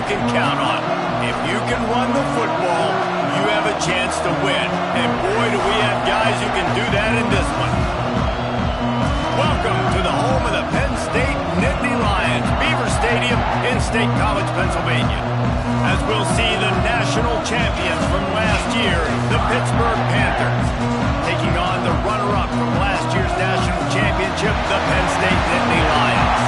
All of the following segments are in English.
can count on. If you can run the football, you have a chance to win. And boy, do we have guys who can do that in this one. Welcome to the home of the Penn State Nittany Lions, Beaver Stadium in State College, Pennsylvania. As we'll see the national champions from last year, the Pittsburgh Panthers, taking on the runner-up from last year's national championship, the Penn State Nittany Lions.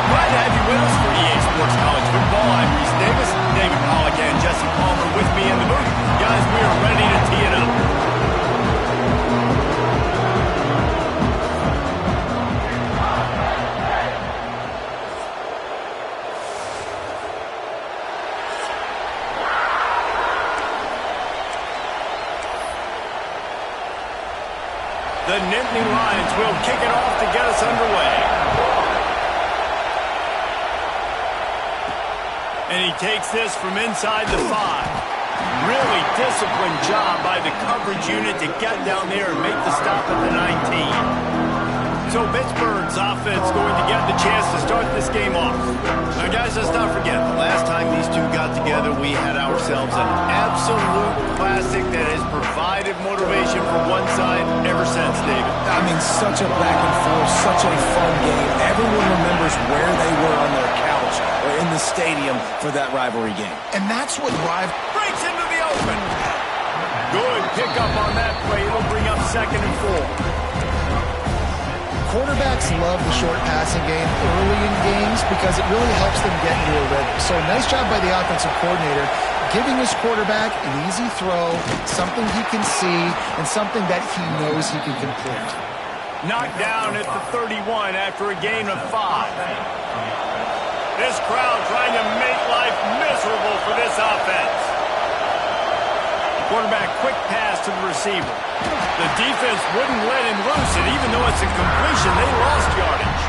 Glad to have you with us for EA Sports College Football. I'm Reese Davis, David Pollack and Jesse Palmer with me in the booth. Guys, we are ready to tee it up. The Nittany Lions will kick it off to get us underway. And he takes this from inside the 5. Really disciplined job by the coverage unit to get down there and make the stop at the 19. So Pittsburgh's offense going to get the chance to start this game off. Now, guys, let's not forget, the last time these two got together, we had ourselves an absolute classic that has provided motivation for one side ever since, David. I mean, such a back and forth, such a fun game. Everyone remembers where they were on their couch or in the stadium for that rivalry game. And that's what breaks into the open. Good pickup on that play. It'll bring up 2nd and 4. Quarterbacks love the short passing game early in games because it really helps them get into a rhythm. So nice job by the offensive coordinator giving his quarterback an easy throw, something he can see, and something that he knows he can complete. Knocked down at the 31 after a gain of 5. This crowd trying to make life miserable for this offense. Quarterback quick pass to the receiver. The defense wouldn't let him loose, and even though it's a completion, they lost yardage.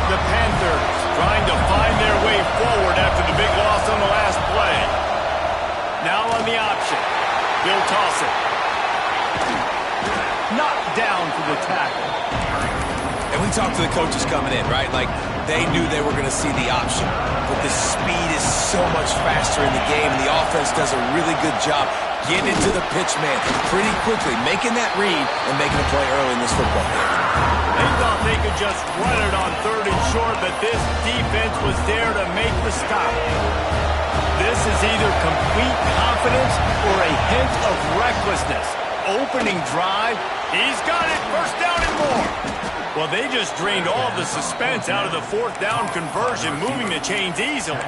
The Panthers trying to find their way forward after the big loss on the last play. Now on the option. He'll toss it. Knocked down for the tackle. And we talked to the coaches coming in, right? Like, they knew they were going to see the option. But the speed is so much faster in the game, and the offense does a really good job getting into the pitch man pretty quickly, making that read and making a play early in this football game. They thought they could just run it on 3rd and short, but this defense was there to make the stop. This is either complete confidence or a hint of recklessness. Opening drive, he's got it, 1st down and more. Well, they just drained all the suspense out of the 4th down conversion, moving the chains easily.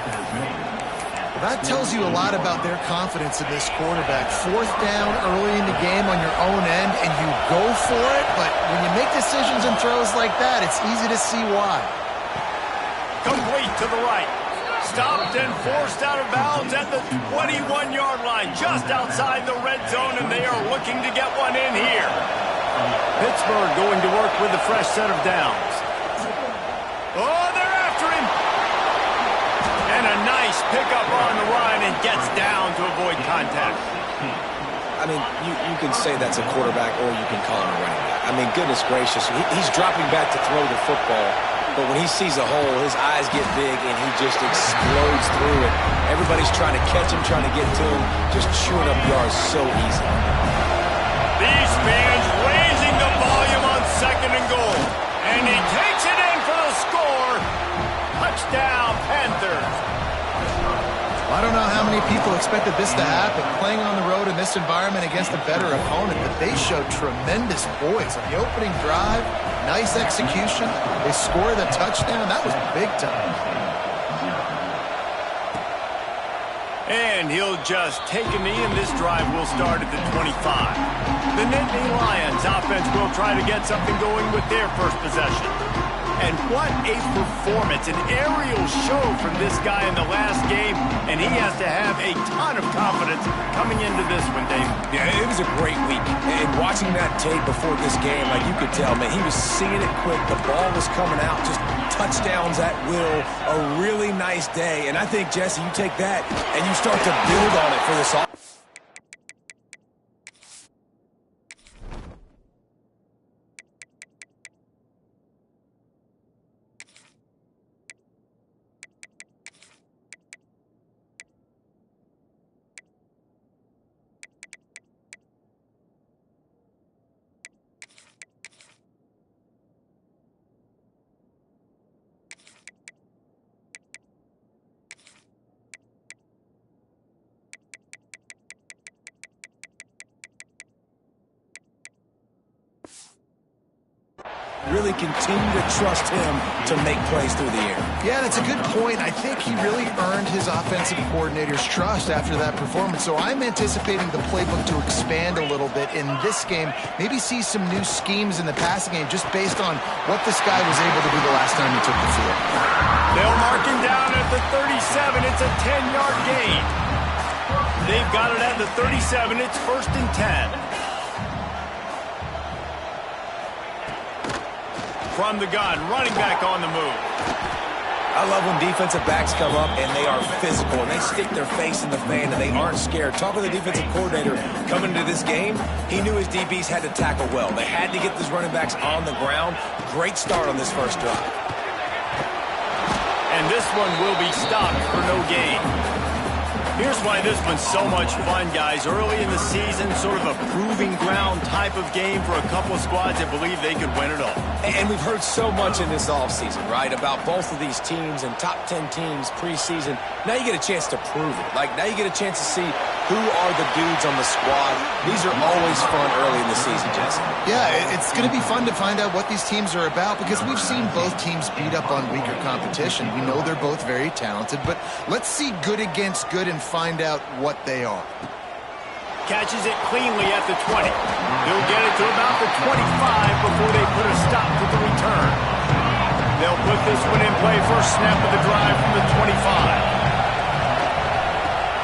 That tells you a lot about their confidence in this quarterback. 4th down early in the game on your own end, and you go for it, but when you make decisions and throws like that, it's easy to see why. Complete to the right. Stopped and forced out of bounds at the 21-yard line, just outside the red zone, and they are looking to get one in here. Pittsburgh going to work with a fresh set of downs. Oh, they're after him. And a nice pickup on the run and gets down to avoid contact. I mean, you can say that's a quarterback or you can call him a running back. I mean, goodness gracious, he's dropping back to throw the football, but when he sees a hole, his eyes get big and he just explodes through it. Everybody's trying to catch him, trying to get to him, just chewing up yards so easy. These fans raising the volume on 2nd and goal. And he takes it in for the score. Touchdown, Panthers. I don't know how many people expected this to happen, playing on the road in this environment against a better opponent, but they showed tremendous poise on the opening drive. Nice execution. They scored a touchdown. That was big time. And he'll just take a knee, and this drive will start at the 25. The Nittany Lions offense will try to get something going with their first possession. And what a performance, an aerial show from this guy in the last game, and he has to have a ton of confidence coming into this one, Dave. Yeah, it was a great week. And watching that tape before this game, like you could tell, man, he was seeing it quick. The ball was coming out, just touchdowns at will. A really nice day. And I think, Jesse, you take that and you start to build on it for this offense. really continue to trust him to make plays through the air. Yeah, that's a good point. I think he really earned his offensive coordinator's trust after that performance. So I'm anticipating the playbook to expand a little bit in this game. Maybe see some new schemes in the passing game just based on what this guy was able to do the last time he took the field. They'll mark him down at the 37. It's a 10-yard gain. They've got it at the 37. It's 1st and 10. From the gun, running back on the move. I love when defensive backs come up and they are physical and they stick their face in the fan and they aren't scared. Talking to the defensive coordinator coming into this game, he knew his DBs had to tackle well. They had to get these running backs on the ground. Great start on this first drive. And this one will be stopped for no gain. Here's why this one's so much fun, guys. Early in the season, sort of a proving ground type of game for a couple of squads that believe they could win it all. And we've heard so much in this offseason, right, about both of these teams and top 10 teams preseason. Now you get a chance to prove it. Like, now you get a chance to see who are the dudes on the squad. These are always fun early in the season, Jesse. Yeah, it's going to be fun to find out what these teams are about because we've seen both teams beat up on weaker competition. We know they're both very talented, but let's see good against good and find out what they are. Catches it cleanly at the 20. They'll get it to about the 25 before they put a stop to the return. They'll put this one in play first snap of the drive from the 25.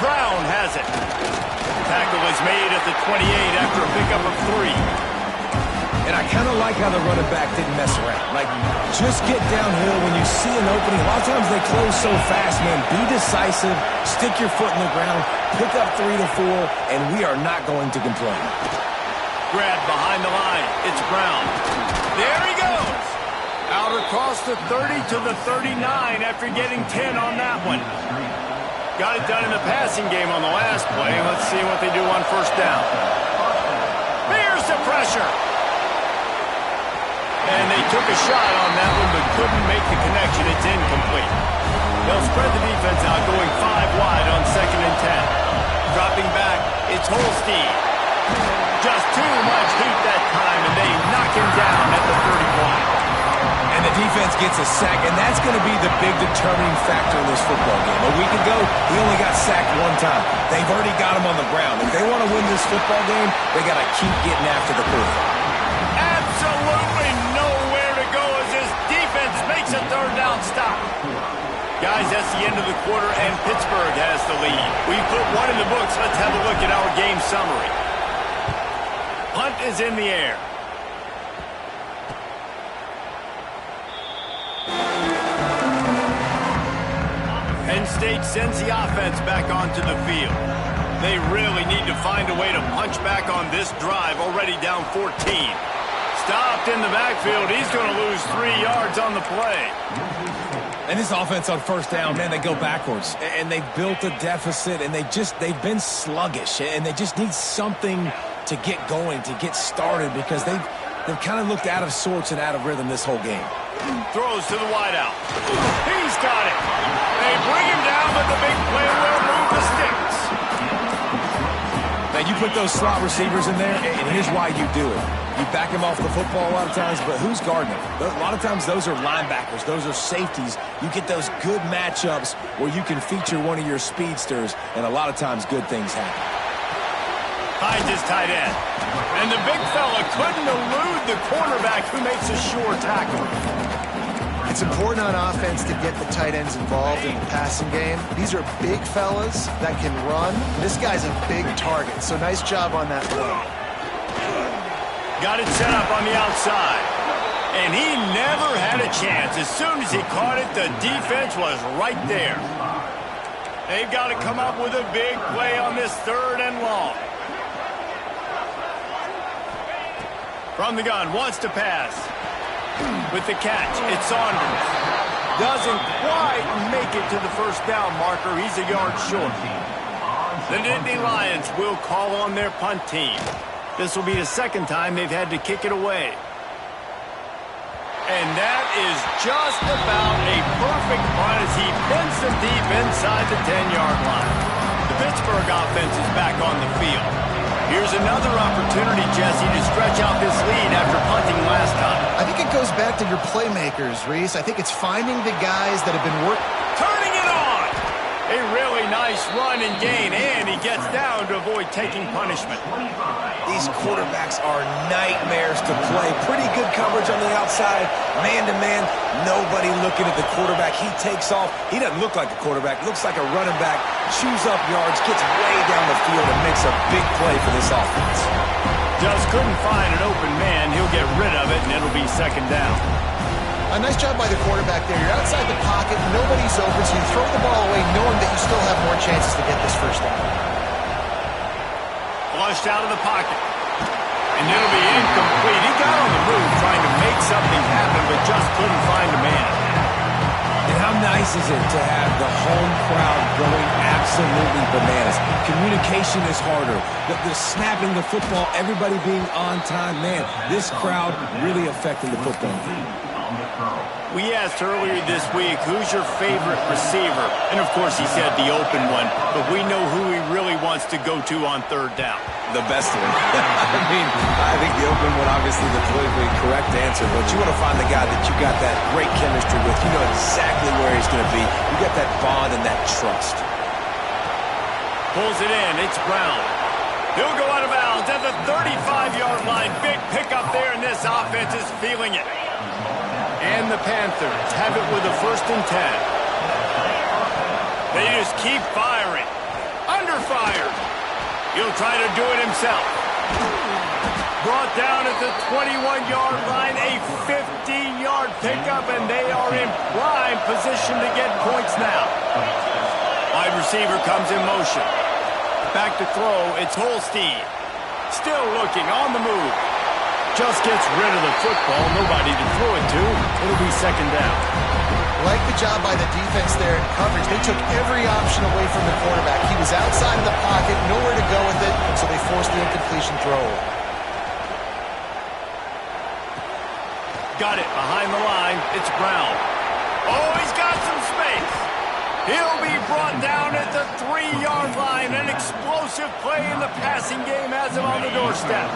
Brown has it. Tackle is made at the 28 after a pickup of 3. And I kind of like how the running back didn't mess around. Like, just get downhill when you see an opening. A lot of times they close so fast, man. Be decisive, stick your foot in the ground, pick up 3 to 4, and we are not going to complain. Grab behind the line. It's Brown. There he goes. Out across the 30 to the 39 after getting 10 on that one. Got it done in the passing game on the last play. Let's see what they do on first down. Here's the pressure. And they took a shot on that one, but couldn't make the connection. It's incomplete. They'll spread the defense out, going 5 wide on 2nd and 10. Dropping back, it's Holstein. Just too much heat that time, and they knock him down at the 31. And the defense gets a sack, and that's going to be the big determining factor in this football game. A week ago, he only got sacked 1 time. They've already got him on the ground. If they want to win this football game, they got to keep getting after the quarterback. Absolutely nowhere to go as this defense makes a 3rd down stop. Guys, that's the end of the quarter, and Pittsburgh has the lead. We've put 1 in the books. Let's have a look at our game summary. Punt is in the air. Penn State sends the offense back onto the field. They really need to find a way to punch back on this drive, already down 14. Stopped in the backfield. He's going to lose 3 yards on the play. And this offense on first down, man, they go backwards. And they've built a deficit, and they've been sluggish. And they just need something to get going, to get started, because they've kind of looked out of sorts and out of rhythm this whole game. Throws to the wideout. He's got it. They bring him down, but the big play will move the sticks. Now, you put those slot receivers in there, and here's why you do it. You back him off the football a lot of times, but who's guarding him? A lot of times those are linebackers. Those are safeties. You get those good matchups where you can feature one of your speedsters, and a lot of times good things happen. Hides his tight end. And the big fella couldn't elude the cornerback who makes a sure tackle. It's important on offense to get the tight ends involved in the passing game. These are big fellas that can run. This guy's a big target, so nice job on that play. Got it set up on the outside. And he never had a chance. As soon as he caught it, the defense was right there. They've got to come up with a big play on this 3rd and long. From the gun, wants to pass. With the catch, it's Saunders. Doesn't quite make it to the first down marker. He's a yard short. The Nittany Lions will call on their punt team. This will be the 2nd time they've had to kick it away. And that is just about a perfect punt as he pins them deep inside the 10-yard line. The Pittsburgh offense is back on the field. Here's another opportunity, Jesse, to stretch out this lead after punting last time. I think it goes back to your playmakers, Reese. I think it's finding the guys that have been working. Turning it on! A really nice run and gain, and he gets down to avoid taking punishment. These quarterbacks are nightmares to play. Pretty good coverage on the outside. Man-to-man, nobody looking at the quarterback. He takes off. He doesn't look like a quarterback. Looks like a running back. Chews up yards, gets way down the field, and makes a big play for this offense. Just couldn't find an open man. He'll get rid of it, and it'll be second down. A nice job by the quarterback there. You're outside the pocket, nobody's open, so you throw the ball away knowing that you still have more chances to get this first down. Flushed out of the pocket. And it'll be incomplete. He got on the move trying to make something happen, but just couldn't find a man. And how nice is it to have the home crowd going absolutely bananas? Communication is harder. The snapping the football, everybody being on time. Man, this crowd really affecting the football. We asked earlier this week, who's your favorite receiver? And, of course, he said the open one, but we know who he really wants to go to on third down. The best one. I think the open one, obviously the politically correct answer, but you want to find the guy that you got that great chemistry with. You know exactly where he's going to be. You got that bond and that trust. Pulls it in. It's Brown. He'll go out of bounds at the 35-yard line. Big pickup there, and this offense is feeling it. And the Panthers have it with a 1st and 10. They just keep firing. Under fire. He'll try to do it himself. Brought down at the 21-yard line, a 15-yard pickup, and they are in prime position to get points now. Wide receiver comes in motion. Back to throw, it's Holstein. Still looking, on the move. Just gets rid of the football, nobody to throw it to. It'll be second down. Like the job by the defense there in coverage. They took every option away from the quarterback. He was outside of the pocket, nowhere to go with it, so they forced the incompletion throw. Got it behind the line. It's Brown. Oh, he's got some space. He'll be brought down at the 3-yard line. An explosive play in the passing game has him on the doorstep.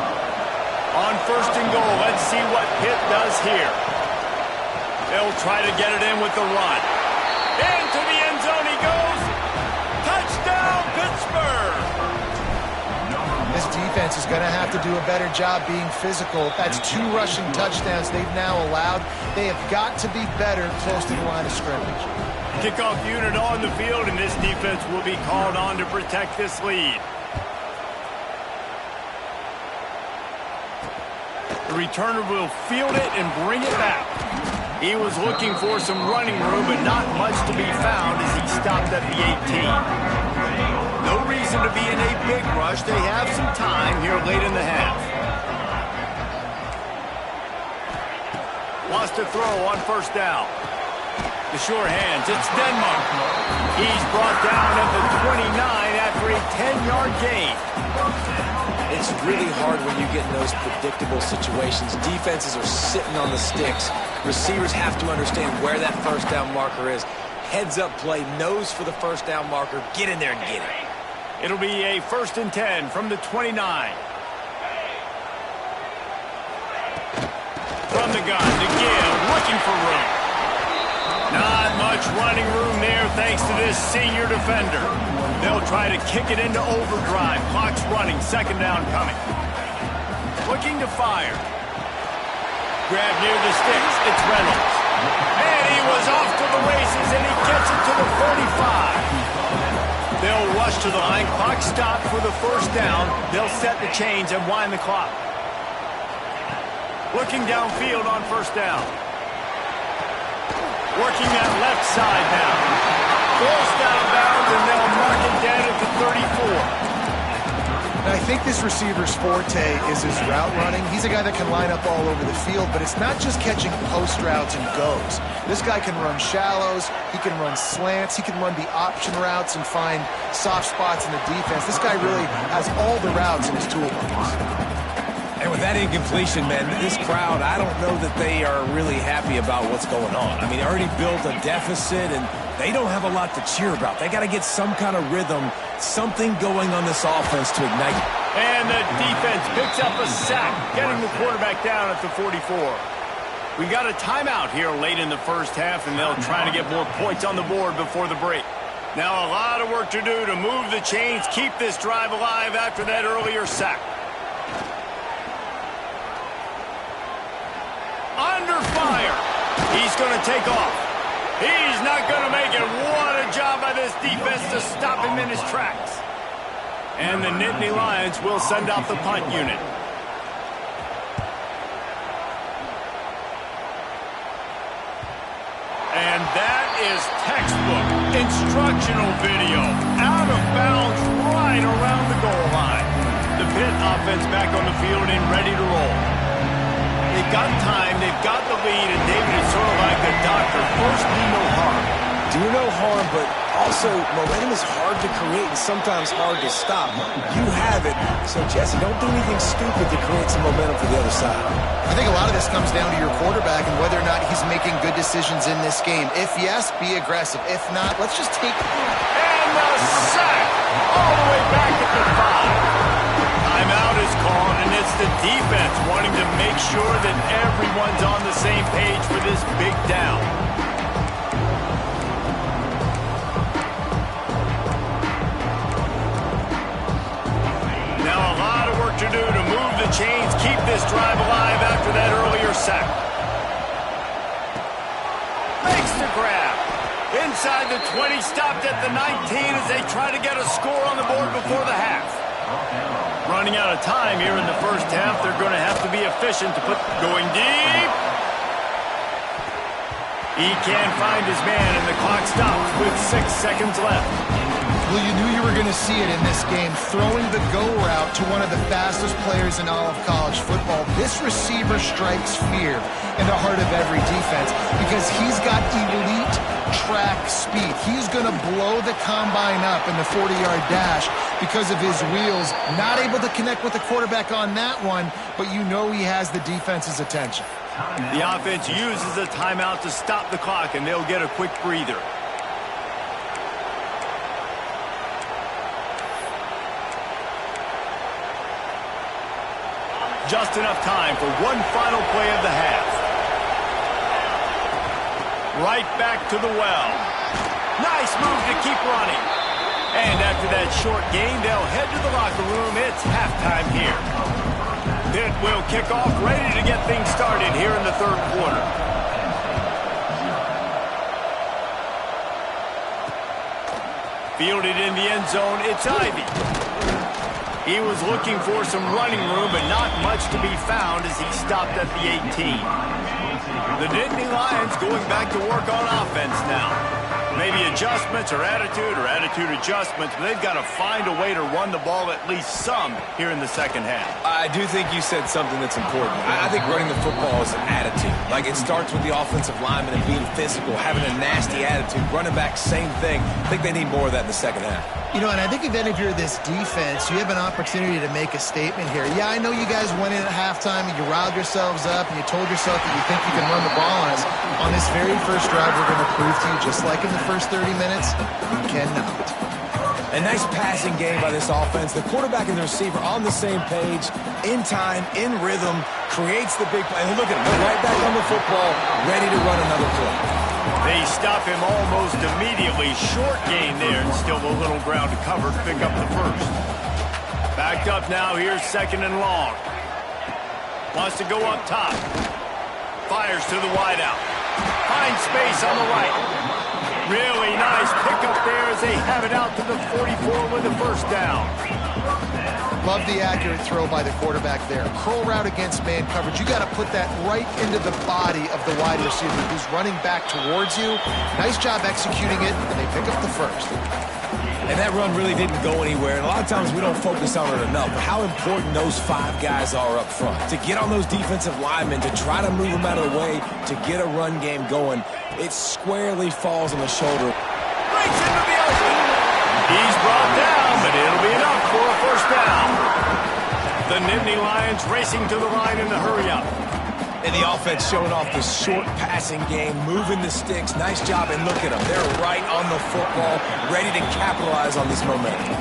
On 1st and goal, let's see what Pitt does here. They'll try to get it in with the run. Into the end zone he goes. Touchdown, Pittsburgh! This defense is going to have to do a better job being physical. That's 2 rushing touchdowns they've now allowed. They have got to be better close to the line of scrimmage. Kickoff unit on the field, and this defense will be called on to protect this lead. The returner will field it and bring it back. He was looking for some running room, but not much to be found as he stopped at the 18. No reason to be in a big rush. They have some time here late in the half. Wants to throw on 1st down. The sure hands, it's Denmark. He's brought down at the 29 after a 10-yard gain. It's really hard when you get in those predictable situations. Defenses are sitting on the sticks. Receivers have to understand where that 1st down marker is. Heads up play, nose for the 1st down marker. Get in there and get it. It'll be a 1st and 10 from the 29. From the gun to give, looking for room. Not much running room there thanks to this senior defender. They'll try to kick it into overdrive. Clock's running. 2nd down coming. Looking to fire. Grab near the sticks. It's Reynolds. And he was off to the races, and he gets it to the 45. They'll rush to the line. Clock stopped for the 1st down. They'll set the chains and wind the clock. Looking downfield on 1st down. Working that left side now. Forced out of bounds, and they'll mark it down at the 34. And I think this receiver's forte is his route running. He's a guy that can line up all over the field, but it's not just catching post routes and goes. This guy can run shallows, he can run slants, he can run the option routes and find soft spots in the defense. This guy really has all the routes in his toolbox. And with that incompletion, man, this crowd, I don't know that they are really happy about what's going on. I mean, they already built a deficit, and they don't have a lot to cheer about. They got to get some kind of rhythm, something going on this offense to ignite. And the defense picks up a sack, getting the quarterback down at the 44. We got a timeout here late in the first half, and they'll try to get more points on the board before the break. Now a lot of work to do to move the chains, keep this drive alive after that earlier sack. Under fire. He's going to take off. He's not going to make it. What a job by this defense to stop him in his tracks. And the Nittany Lions will send out the punt unit. And that is textbook instructional video. Out of bounds right around the goal line. The Pitt offense back on the field and ready to roll. They've got time, they've got the lead, and David is sort of like the doctor. First, do no harm. Do no harm, but also momentum is hard to create and sometimes hard to stop. You have it, so Jesse, don't do anything stupid to create some momentum for the other side. I think a lot of this comes down to your quarterback and whether or not he's making good decisions in this game. If yes, be aggressive. If not, let's just take... And the sack all the way back at the 5. Timeout is called, and it's the defense wanting to make sure that everyone's on the same page for this big down. Now a lot of work to do to move the chains, keep this drive alive after that earlier sack. Makes the grab. Inside the 20, stopped at the 19 as they try to get a score on the board before the half. Running out of time here in the first half. They're going to have to be efficient to put going deep. He can't find his man, and the clock stops with 6 seconds left. Well, you knew you were going to see it in this game, throwing the go route to one of the fastest players in all of college football. This receiver strikes fear in the heart of every defense because he's got elite track speed. He's going to blow the combine up in the 40-yard dash because of his wheels. Not able to connect with the quarterback on that one, but you know he has the defense's attention. The offense uses a timeout to stop the clock, and they'll get a quick breather. Just enough time for one final play of the half. Right back to the well. Nice move to keep running. And after that short gain, they'll head to the locker room. It's halftime here. Pitt will kick off, ready to get things started here in the third quarter. Fielded in the end zone, it's Ivy. He was looking for some running room, but not much to be found as he stopped at the 18. The Nittany Lions going back to work on offense now. Maybe adjustments or attitude adjustments, but they've got to find a way to run the ball at least some here in the second half. I do think you said something that's important. I think running the football is an attitude. Like, it starts with the offensive lineman and being physical, having a nasty attitude. Running back, same thing. I think they need more of that in the second half. You know, and I think then if you're this defense, you have an opportunity to make a statement here. Yeah, I know you guys went in at halftime and you riled yourselves up and you told yourself that you think you can run the ball on us. On this very first drive, we're going to prove to you, just like in the first 30 minutes, you cannot. A nice passing game by this offense. The quarterback and the receiver on the same page, in time, in rhythm, creates the big play. And look at him, right back on the football, ready to run another play. They stop him almost immediately. Short gain there, and still a little ground to cover to pick up the first. Backed up now, here's second and long. Wants to go up top. Fires to the wideout. Finds space on the right. Really nice pickup there as they have it out to the 44 with the first down. Love the accurate throw by the quarterback there. Curl route against man coverage. You got to put that right into the body of the wide receiver who's running back towards you. Nice job executing it, and they pick up the first. And that run really didn't go anywhere. And a lot of times we don't focus on it enough. But how important those 5 guys are up front. To get on those defensive linemen, to try to move them out of the way, to get a run game going. It squarely falls on the shoulder. Breaks into the open. He's brought down, but it'll be enough for a first down. The Nittany Lions racing to the line in the hurry-up. And the offense showing off the short passing game, moving the sticks. Nice job, and look at them. They're right on the football, ready to capitalize on this momentum.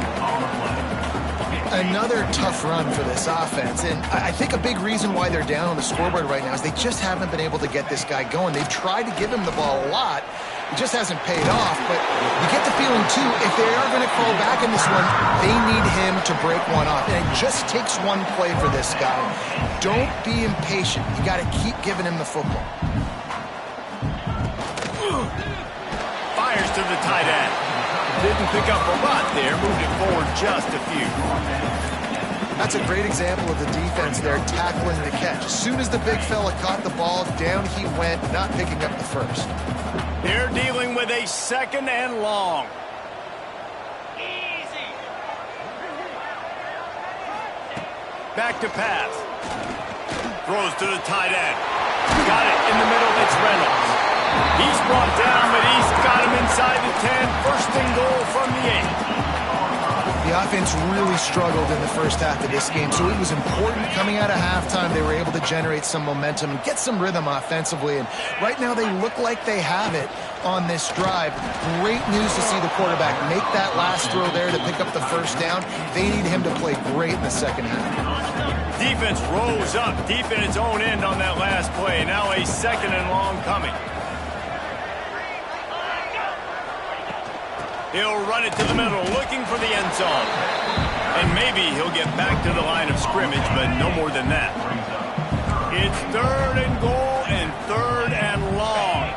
Another tough run for this offense, and I think a big reason why they're down on the scoreboard right now is they just haven't been able to get this guy going. They've tried to give him the ball a lot. It just hasn't paid off, but you get the feeling, too, if they are going to crawl back in this one, they need him to break one off. And it just takes one play for this guy. Don't be impatient. You got to keep giving him the football. Fires to the tight end. Didn't pick up a lot there, moved it forward just a few. That's a great example of the defense there tackling the catch. As soon as the big fella caught the ball, down he went, not picking up the first. They're dealing with a 2nd and long. Easy. Back to pass. Throws to the tight end. Got it in the middle. It's Reynolds. He's brought down, but he's got him inside the 10. 1st and goal from the 8. The offense really struggled in the first half of this game, so it was important coming out of halftime they were able to generate some momentum and get some rhythm offensively. And right now they look like they have it on this drive. Great news to see the quarterback make that last throw there to pick up the 1st down. They need him to play great in the 2nd half. Defense rose up deep in its own end on that last play. Now a 2nd and long coming. He'll run it to the middle, looking for the end zone. And maybe he'll get back to the line of scrimmage, but no more than that. It's 3rd and goal and 3rd and long.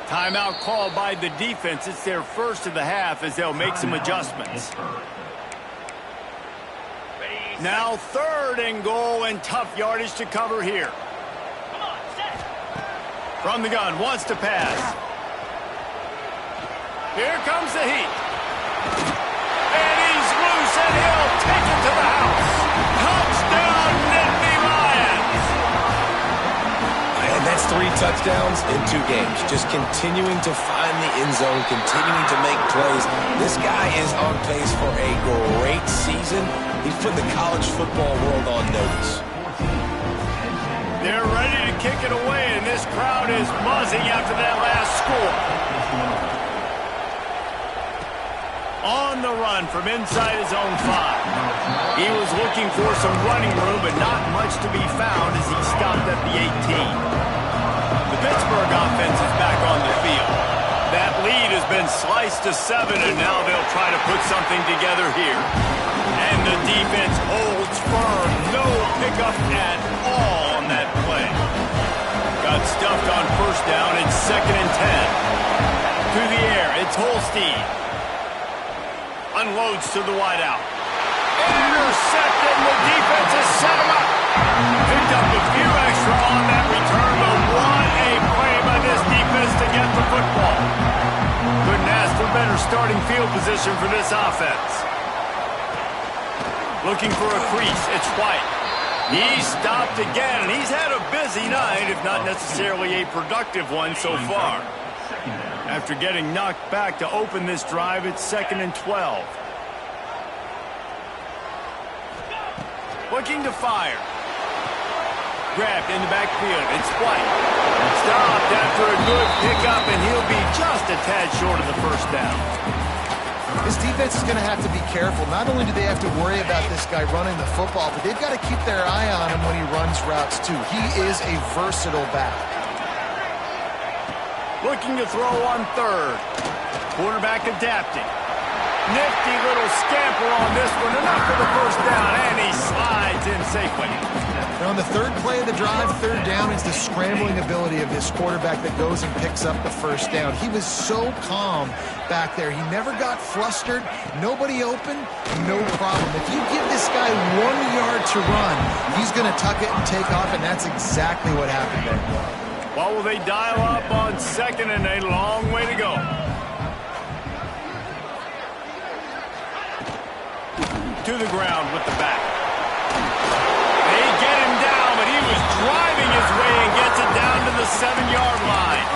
Timeout called by the defense. It's their first of the half as they'll make some adjustments. Now 3rd and goal and tough yardage to cover here. From the gun, wants to pass. Here comes the heat. And he's loose, and he'll take it to the house. Touchdown, Nittany Lions! And that's 3 touchdowns in 2 games. Just continuing to find the end zone, continuing to make plays. This guy is on pace for a great season. He's put the college football world on notice. They're ready to kick it away, and this crowd is buzzing after that last score. On the run from inside his own 5. He was looking for some running room, but not much to be found as he stopped at the 18. The Pittsburgh offense is back on the field. That lead has been sliced to 7, and now they'll try to put something together here. And the defense holds firm. No pickup at all on that play. Got stuffed on 1st down. It's 2nd and 10. To the air. It's Holstein. Unloads to the wideout. Intercepted. The defense has set him up. Picked up a few extra on that return, but what a play by this defense to get the football. Couldn't ask for better starting field position for this offense. Looking for a crease. It's White. He's stopped again, and he's had a busy night, if not necessarily a productive one so far. After getting knocked back to open this drive, it's 2nd and 12. Looking to fire. Grabbed in the backfield. It's White. Stopped after a good pickup, and he'll be just a tad short of the 1st down. This defense is going to have to be careful. Not only do they have to worry about this guy running the football, but they've got to keep their eye on him when he runs routes, too. He is a versatile back. Looking to throw on 3rd. Quarterback adapting. Nifty little scamper on this one. Enough for the 1st down, and he slides in safely. And on the 3rd play of the drive, 3rd down is the scrambling ability of this quarterback that goes and picks up the 1st down. He was so calm back there. He never got flustered. Nobody open, no problem. If you give this guy 1 yard to run, he's going to tuck it and take off, and that's exactly what happened there. Well, will they dial up on 2nd and a long way to go? To the ground with the back. They get him down, but he was driving his way and gets it down to the 7-yard line.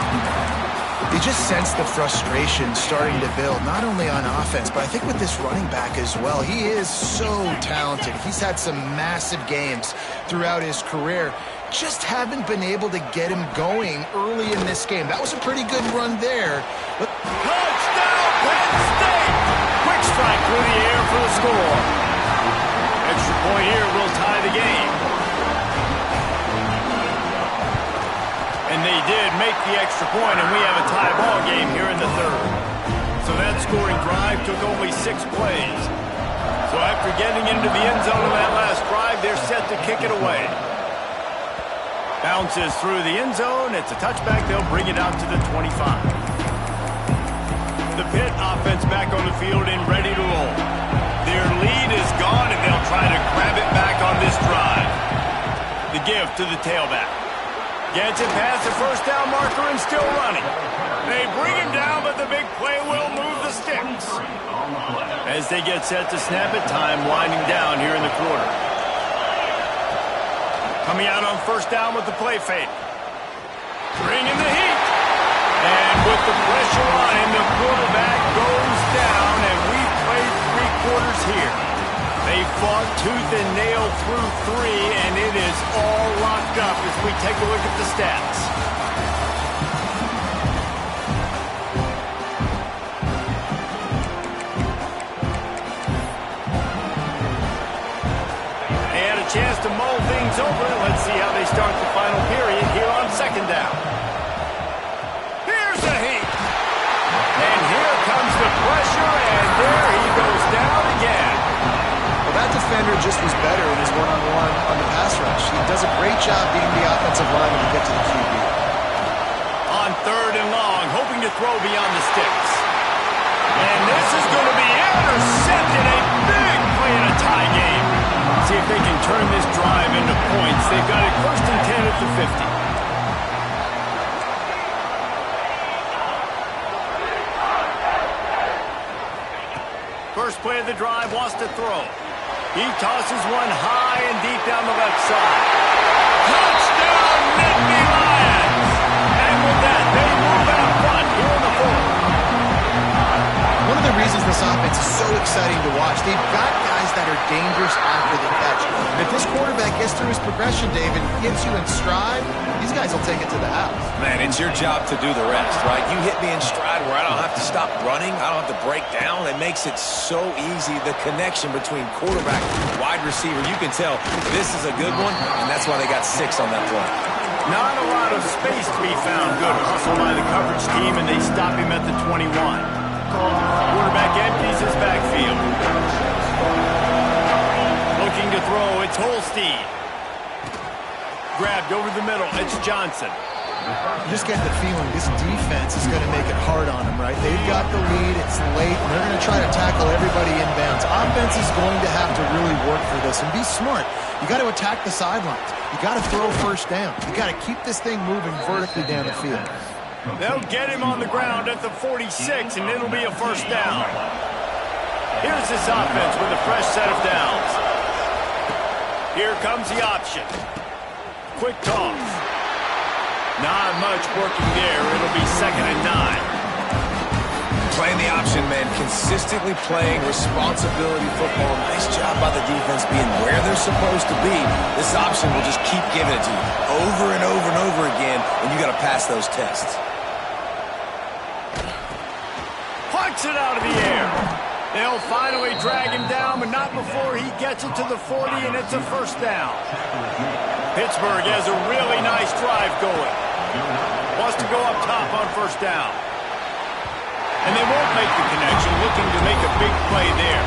They just just sense the frustration starting to build, not only on offense, but I think with this running back as well. He is so talented. He's had some massive games throughout his career. Just haven't been able to get him going early in this game. That was a pretty good run there. Touchdown, Penn State! Quick strike through the air for the score. Extra point here will tie the game. And they did make the extra point, and we have a tie ball game here in the third. So that scoring drive took only 6 plays. So after getting into the end zone on that last drive, they're set to kick it away. Bounces through the end zone. It's a touchback. They'll bring it out to the 25. The Pitt offense back on the field and ready to roll. Their lead is gone, and they'll try to grab it back on this drive. The give to the tailback. Gets it past the first down marker and still running. They bring him down, but the big play will move the sticks. As they get set to snap it, time winding down here in the quarter. Coming out on first down with the play fake. Bringing the heat. And with the pressure on him, the quarterback goes down, and we've played 3 quarters here. They fought tooth and nail through 3, and it is all locked up as we take a look at the stats. They had a chance to mull things over. Let's see how they start the final period here on second down. Here's the heat. And here comes the pressure, and there he goes down again. That defender just was better in his one-on-one on the pass rush. He does a great job beating the offensive lineman to get to the QB. On third and long, hoping to throw beyond the sticks. And this is going to be intercepted. A big play in a tie game. See if they can turn this drive into points. They've got it first and 10 at the 50. First play of the drive, wants to throw. He tosses one high and deep down the left side. Touchdown, Nittany Lions! And with that, they move out front here in the fourth. One of the reasons this offense is so exciting to watch, they've got guys that are dangerous after the catch. If this quarterback gets through his progression, David, gets you in stride, these guys will take it to the house. Man, it's your job to do the rest, right? You hit me in stride where I don't have to stop running. I don't have to break down. It makes it so easy. The connection between quarterback and wide receiver, you can tell this is a good one, and that's why they got 6 on that play. Not a lot of space to be found. Good hustle by the coverage team, and they stop him at the 21. Quarterback empties his backfield. Looking to throw, it's Holstein. Grabbed over the middle, it's Johnson. You just get the feeling this defense is going to make it hard on them, right? They've got the lead, it's late, and they're going to try to tackle everybody inbounds. Offense is going to have to really work for this and be smart. You got to attack the sidelines. You got to throw first down. You got to keep this thing moving vertically down the field. They'll get him on the ground at the 46, and it'll be a first down. Here's this offense with a fresh set of downs. Here comes the option. Quick toss. Not much working there. It'll be 2nd and 9. Playing the option, man. Consistently playing responsibility football. Nice job by the defense being where they're supposed to be. This option will just keep giving it to you over and over and over again, and you got to pass those tests. Punts it out of the air. They'll finally drag him down, but not before he gets it to the 40, and it's a first down. Pittsburgh has a really nice drive going. Wants to go up top on first down. And they won't make the connection, looking to make a big play there.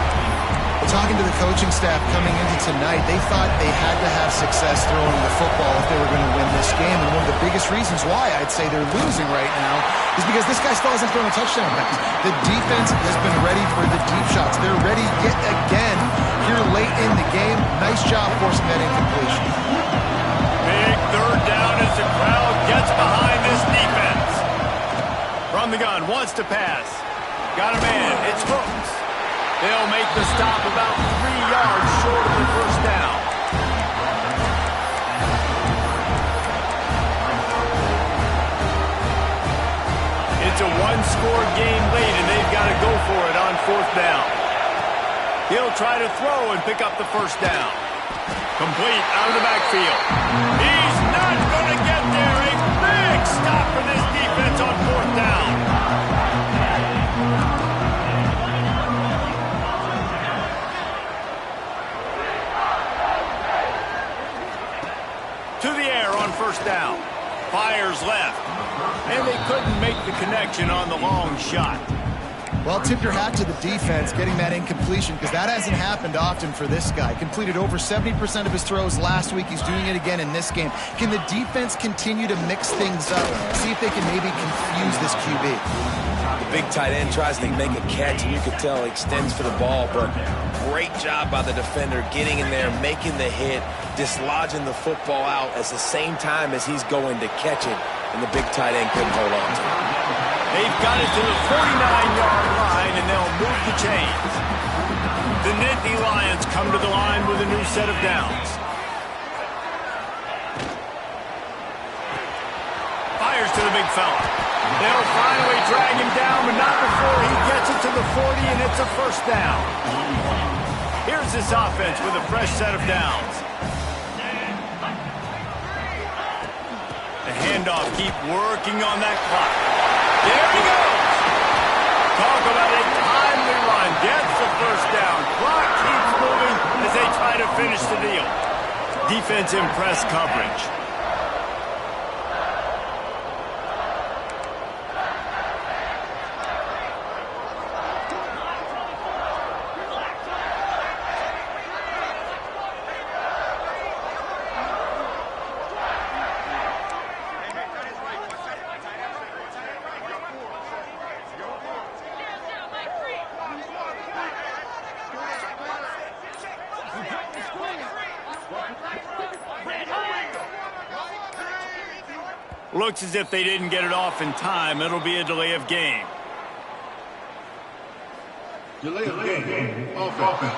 Well, talking to the coaching staff coming into tonight, they thought they had to have success throwing the football if they were going to win this game. And one of the biggest reasons why I'd say they're losing right now is because this guy still hasn't thrown a touchdown pass. The defense has been ready for the deep shots. They're ready yet again here late in the game. Nice job forcing that incompletion. Big third down as the crowd gets behind this defense. From the gun, wants to pass. Got a man, it's Hooks. They'll make the stop about 3 yards short of the first down. It's It's a one-score game late, and they've got to go for it on 4th down. He'll try to throw and pick up the first down. Complete out of the backfield. He's not going to get there. A big stop for this defense on 4th down. To the air on 1st down. Fires left. And they couldn't make the connection on the long shot. Well, tip your hat to the defense getting that incompletion, because that hasn't happened often for this guy. Completed over 70% of his throws last week. He's doing it again in this game. Can the defense continue to mix things up? See if they can maybe confuse this QB. The big tight end tries to make a catch, and you can tell he extends for the ball, but great job by the defender getting in there, making the hit, dislodging the football out at the same time as he's going to catch it, and the big tight end couldn't hold on to it. They've got it to the 49-yard line, and they'll move the chains. The Nittany Lions come to the line with a new set of downs. Fires to the big fella. They'll finally drag him down, but not before he gets it to the 40, and it's a 1st down. Here's this offense with a fresh set of downs. The handoff, keep working on that clock. There he goes. Talk about a timely run. Gets the 1st down. Clock keeps moving as they try to finish the deal. Defense in press coverage. Looks as if they didn't get it off in time. It'll be a delay of game. Delay of game. Offense.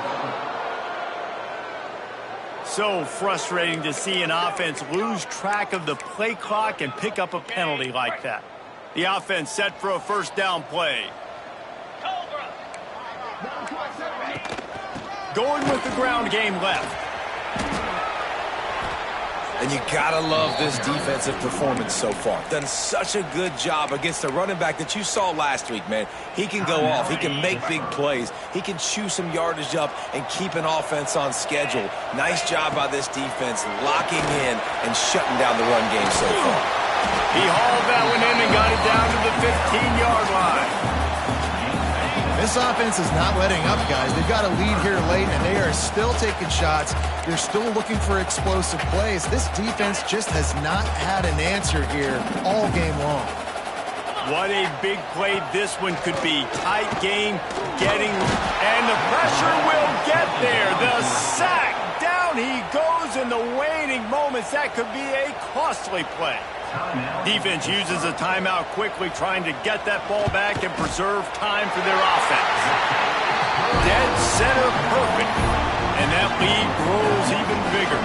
So frustrating to see an offense lose track of the play clock and pick up a penalty like that. The offense set for a 1st down play. Going with the ground game left. And you gotta love this defensive performance so far. Done such a good job against the running back that you saw last week, man. He can go off. He can make big plays. He can chew some yardage up and keep an offense on schedule. Nice job by this defense locking in and shutting down the run game so far. He hauled that one in and got it down to the 15-yard line. This offense is not letting up, guys. They've got a lead here late, and they are still taking shots. They're still looking for explosive plays. This defense just has not had an answer here all game long. What a big play this one could be. Tight game, and the pressure will get there. The sack, down he goes in the waning moments. That could be a costly play. Defense uses a timeout quickly, trying to get that ball back and preserve time for their offense. Dead center perfect. And that lead grows even bigger.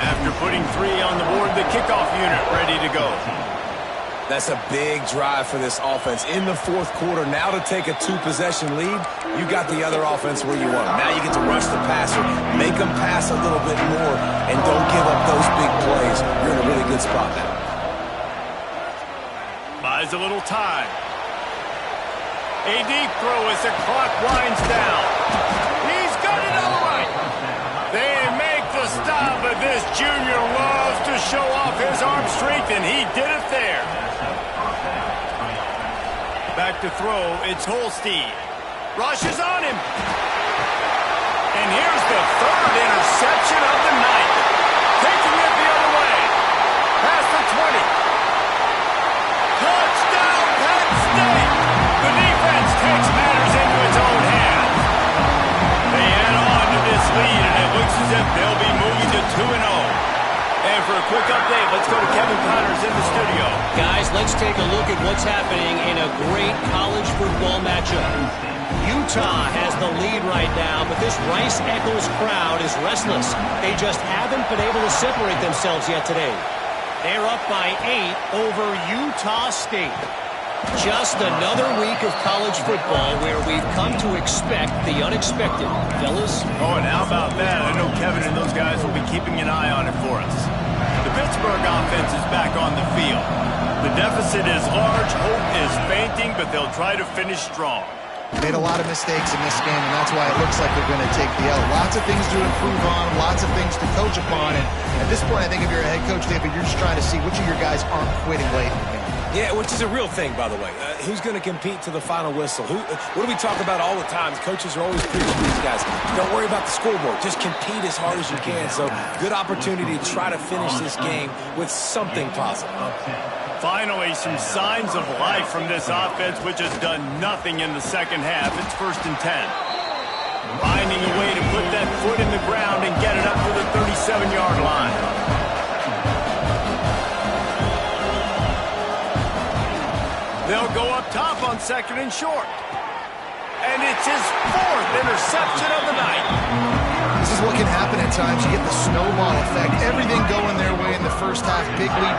After putting 3 on the board, the kickoff unit ready to go. That's a big drive for this offense in the 4th quarter. Now to take a 2-possession lead, you got the other offense where you want them. Now you get to rush the passer, make them pass a little bit more, and don't give up those big plays. You're in a really good spot now. Buys a little time. A deep throw as the clock winds down. He's got it all right. They make the stop, but this junior loves to show off his arm strength, and he did it there. Back to throw, it's Holstein. Rushes on him. And here's the 3rd interception of the night. Taking it the other way. Past the 20. Touchdown, Penn State! The defense takes matters into its own hands. They add on to this lead, and it looks as if they'll be moving to 2-0. And for a quick update, let's go to Kevin Connors in the studio. Guys, let's take a look at what's happening in a great college football matchup. Utah has the lead right now, but this Rice-Eccles crowd is restless. They just haven't been able to separate themselves yet today. They're up by 8 over Utah State. Just another week of college football where we've come to expect the unexpected. Fellas? Oh, and how about that? I know Kevin and those guys will be keeping an eye on it for us. The Pittsburgh offense is back on the field. The deficit is large, hope is fainting, but they'll try to finish strong. Made a lot of mistakes in this game, and that's why it looks like they're going to take the L. Lots of things to improve on, lots of things to coach upon, and at this point, I think if you're a head coach, David, you're just trying to see which of your guys aren't quitting late in the game. Yeah, which is a real thing, by the way. Who's going to compete to the final whistle? What do we talk about all the time? Coaches are always preaching to these guys. Don't worry about the scoreboard. Just compete as hard as you can. So, good opportunity to try to finish this game with something positive. Finally, some signs of life from this offense, which has done nothing in the second half. It's 1st and 10. Finding a way to put that foot in the ground and get it up to the 37-yard line. They'll go up top on 2nd and short. And it's his 4th interception of the night. This is what can happen at times. You get the snowball effect. Everything going their way in the first half. Big lead.